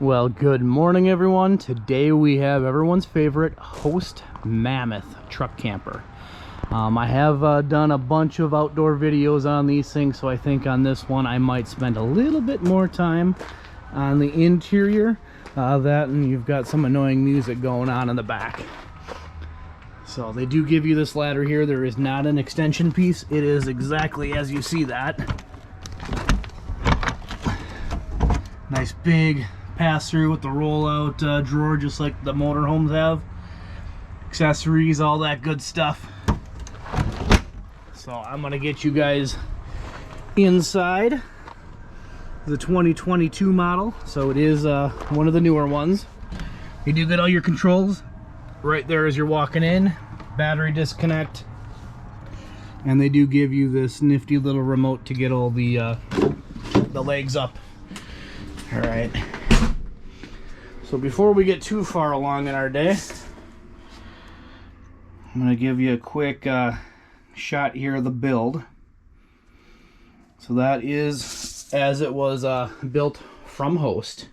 Well, good morning everyone. Today we have everyone's favorite Host Mammoth truck camper. I have done a bunch of outdoor videos on these things, so I think on this one I might spend a little bit more time on the interior. That and you've got some annoying music going on in the back. So they do give you this ladder here. There is not an extension piece. It is exactly as you see that. Nice big pass-through with the roll-out drawer, just like the motorhomes have. Accessories, all that good stuff. So I'm gonna get you guys inside the 2022 model. So it is one of the newer ones. You do get all your controls right there as you're walking in. Battery disconnect, and they do give you this nifty little remote to get all the legs up. All right. So before we get too far along in our day, I'm going to give you a quick shot here of the build. So that is as it was built from Host.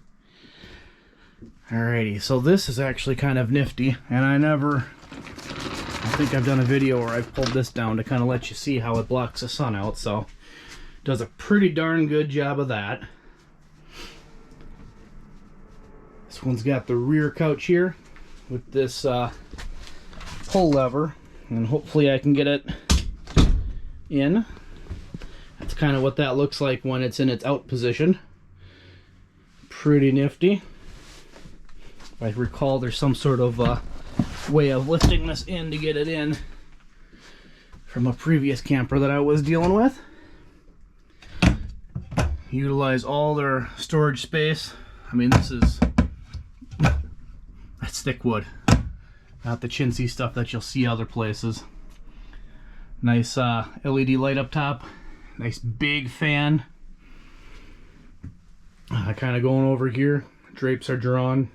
Alrighty, so this is actually kind of nifty, and I think I've done a video where I've pulled this down to kind of let you see how it blocks the sun out, so it does a pretty darn good job of that. This one's got the rear couch here with this pull lever, and hopefully I can get it in. That's kind of what that looks like when it's in its out position. Pretty nifty. If I recall, there's some sort of way of lifting this in to get it in from a previous camper that I was dealing with. Utilize all their storage space. I mean, this is that's thick wood, not the chintzy stuff that you'll see other places. Nice LED light up top, nice big fan. Kind of going over here, drapes are drawn.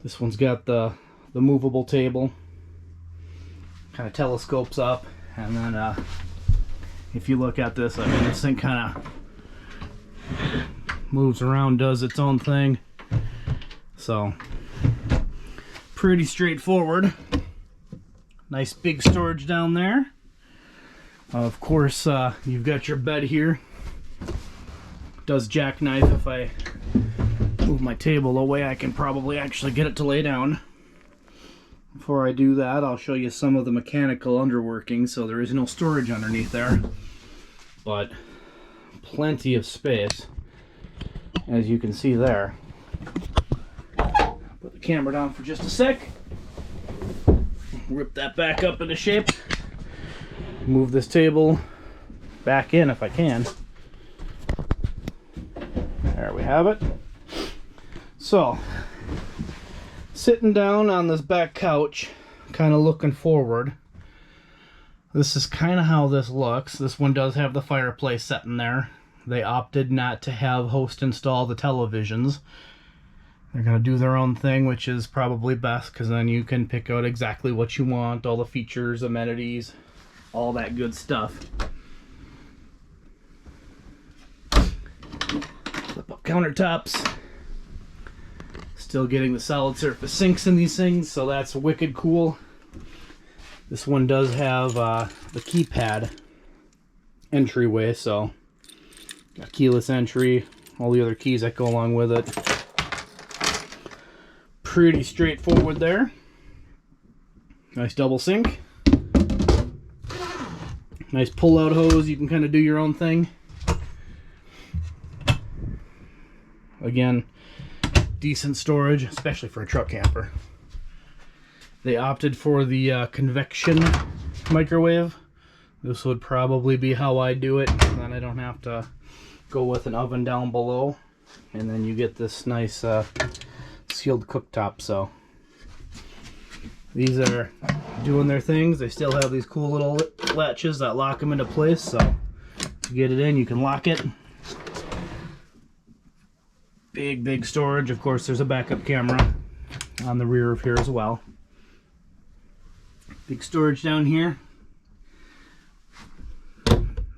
This one's got the movable table, kind of telescopes up, and then if you look at this, I mean, this thing kind of moves around, does its own thing. So pretty straightforward. Nice big storage down there. Of course, you've got your bed here. Does jackknife. If I move my table away, I can probably actually get it to lay down. Before I do that, I'll show you some of the mechanical underworking. So there is no storage underneath there, but plenty of space, as you can see there. Put the camera down for just a sec. Rip that back up into shape. Move this table back in if I can. There we have it. So, sitting down on this back couch, kind of looking forward. This is kind of how this looks. This one does have the fireplace set in there. They opted not to have Host install the televisions. They're going to do their own thing, which is probably best, because then you can pick out exactly what you want, all the features, amenities, all that good stuff. Flip up countertops. Still getting the solid surface sinks in these things, so that's wicked cool. This one does have the keypad entryway, so got keyless entry, all the other keys that go along with it. Pretty straightforward there. Nice double sink. Nice pull-out hose. You can kind of do your own thing. Again, decent storage, especially for a truck camper. They opted for the Convection Microwave. This would probably be how I do it. Then I don't have to go with an oven down below. And then you get this nice sealed cooktop. So these are doing their things. They still have these cool little latches that lock them into place, so to get it in, you can lock it. Big storage. Of course, there's a backup camera on the rear of here as well. Big storage down here.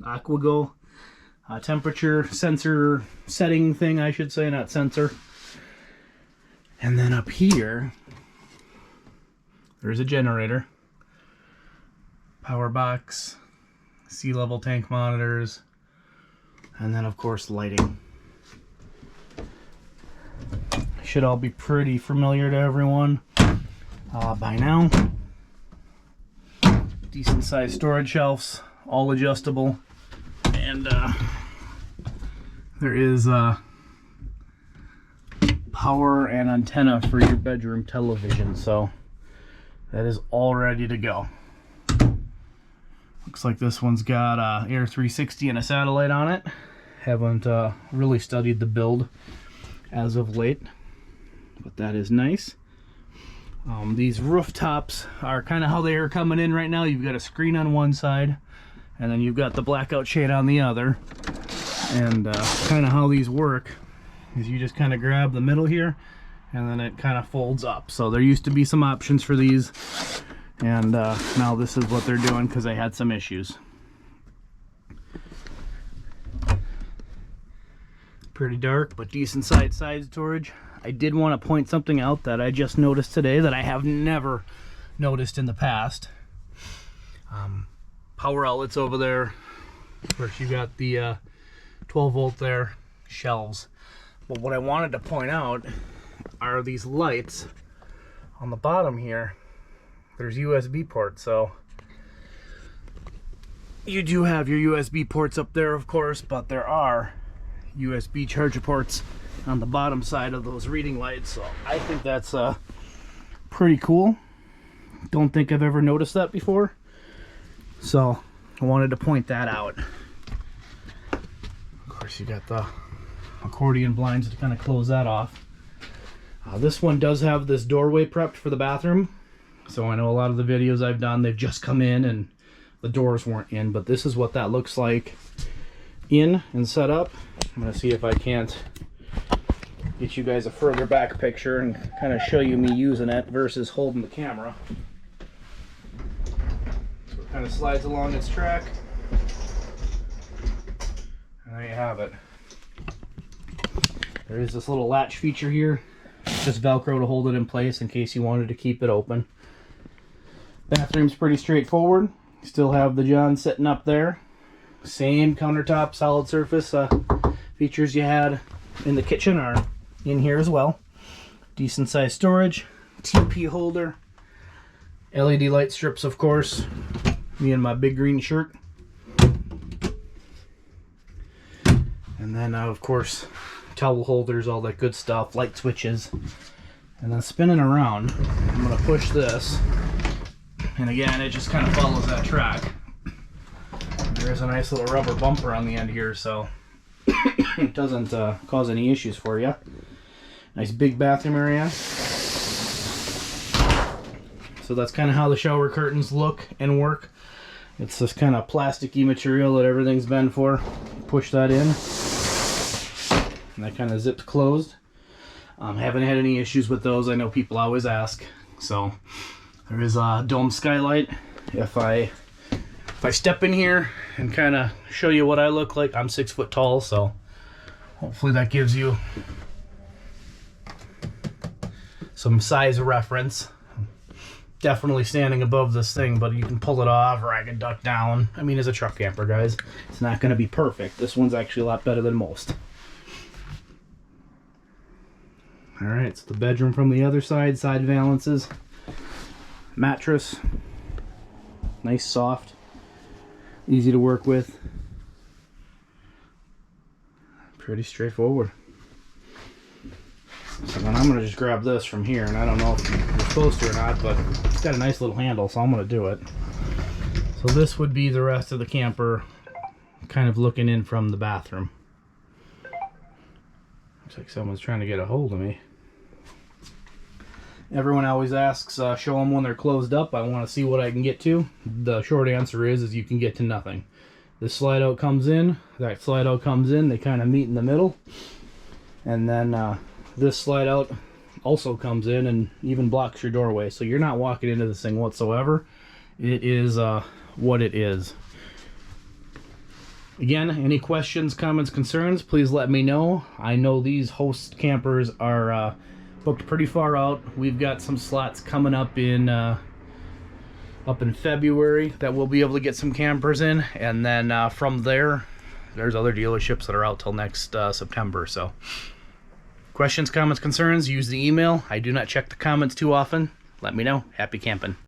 AquaGo temperature sensor setting thing, I should say, not sensor. And then up here, there's a generator, power box, sea level tank monitors, and then of course lighting. Should all be pretty familiar to everyone by now. Decent sized storage shelves, all adjustable, and there is power and antenna for your bedroom television, so that is all ready to go. Looks like this one's got Air 360 and a satellite on it. Haven't really studied the build as of late, but that is nice. These rooftops are kind of how they are coming in right now. You've got a screen on one side, and then you've got the blackout shade on the other. And kind of how these work is you just kind of grab the middle here, and then it kind of folds up. So there used to be some options for these, and now this is what they're doing because they had some issues. Pretty dark, but decent side storage. I did want to point something out that I just noticed today that I have never noticed in the past. Power outlets over there. Of course, you got the 12 volt there, shelves. But what I wanted to point out are these lights on the bottom here. There's USB ports, so you do have your USB ports up there, of course, but there are USB charger ports on the bottom side of those reading lights, so I think that's pretty cool. Don't think I've ever noticed that before, so I wanted to point that out. Of course, you got the accordion blinds to kind of close that off. This one does have this doorway prepped for the bathroom, so I know a lot of the videos I've done, they've just come in and the doors weren't in, but this is what that looks like in and set up. I'm going to see if I can't get you guys a further back picture and kind of show you me using it versus holding the camera. So it kind of slides along its track, and there you have it. There is this little latch feature here, just Velcro to hold it in place in case you wanted to keep it open. Bathroom's pretty straightforward. Still have the John sitting up there. Same countertop, solid surface features you had in the kitchen are in here as well. Decent sized storage, TP holder, LED light strips, of course. Me and my big green shirt. And then of course towel holders, all that good stuff, light switches. And then spinning around, I'm going to push this, and again it just kind of follows that track. There's a nice little rubber bumper on the end here, so it doesn't cause any issues for you. Nice big bathroom area. So that's kind of how the shower curtains look and work. It's this kind of plasticky material that everything's been for. Push that in, and that kind of zips closed. Haven't had any issues with those. I know people always ask. So there is a dome skylight. If I step in here and kind of show you what I look like, I'm 6 foot tall, so hopefully that gives you some size reference. Definitely standing above this thing, but you can pull it off, or I can duck down. I mean, as a truck camper, guys, it's not going to be perfect. This one's actually a lot better than most. Alright, so the bedroom from the other side, side valances, mattress, nice soft, easy to work with, pretty straightforward. So then I'm going to just grab this from here, and I don't know if you're supposed to or not, but it's got a nice little handle, so I'm going to do it. So this would be the rest of the camper, kind of looking in from the bathroom. Looks like someone's trying to get a hold of me. Everyone always asks, show them when they're closed up. I want to see what I can get to. The short answer is you can get to nothing. This slide out comes in, that slide out comes in, they kind of meet in the middle. And then this slide out also comes in and even blocks your doorway. So you're not walking into this thing whatsoever. It is what it is. Again, any questions, comments, concerns, please let me know. I know these host campers are booked pretty far out. We've got some slots coming up in February that we'll be able to get some campers in, and then from there's other dealerships that are out till next September. So questions, comments, concerns, use the email. I do not check the comments too often. Let me know. Happy camping.